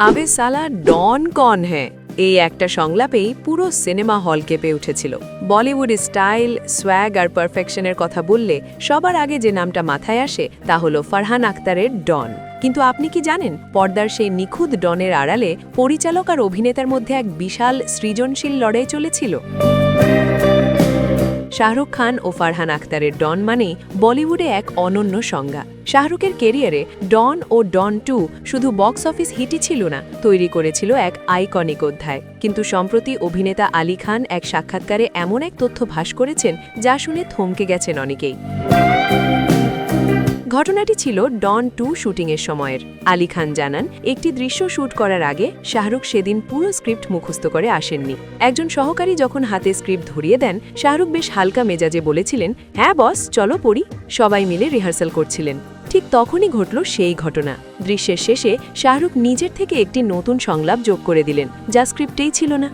আবে সালা ডন কন হ্যাঁ এই একটা সংলাপেই পুরো সিনেমা হল কেঁপে উঠেছিল। বলিউড স্টাইল, সোয়াগ আর পারফেকশনের কথা বললে সবার আগে যে নামটা মাথায় আসে তা হলো ফারহান আখতারের ডন। কিন্তু আপনি কি জানেন, পর্দার সেই নিখুঁত ডনের আড়ালে পরিচালক আর অভিনেতার মধ্যে এক বিশাল সৃজনশীল লড়াই চলেছিল। শাহরুখ খান ও ফারহান আখতারের ডন মানেই বলিউডে এক অনন্য সংজ্ঞা। শাহরুখের কেরিয়ারে ডন ও ডন 2 শুধু বক্স অফিস হিটই ছিল না, তৈরি করেছিল এক আইকনিক অধ্যায়। কিন্তু সম্প্রতি অভিনেতা আলী খান এক সাক্ষাৎকারে এমন এক তথ্য ফাঁস করেছেন যা শুনে থমকে গেছেন অনেকেই। ঘটনাটি ছিল ডন 2 শুটিংয়ের সময়ের। আলী খান জানান, একটি দৃশ্য শুট করার আগে শাহরুখ সেদিন পুরো স্ক্রিপ্ট মুখস্থ করে আসেননি। একজন সহকারী যখন হাতে স্ক্রিপ্ট ধরিয়ে দেন, শাহরুখ বেশ হালকা মেজাজে বলেছিলেন, হ্যাঁ বস, চলো পড়ি। সবাই মিলে রিহার্সাল করছিলেন। ঠিক তখনই ঘটল সেই ঘটনা। দৃশ্যের শেষে শাহরুখ নিজের থেকে একটি নতুন সংলাপ যোগ করে দিলেন, যা স্ক্রিপ্টেই ছিল না।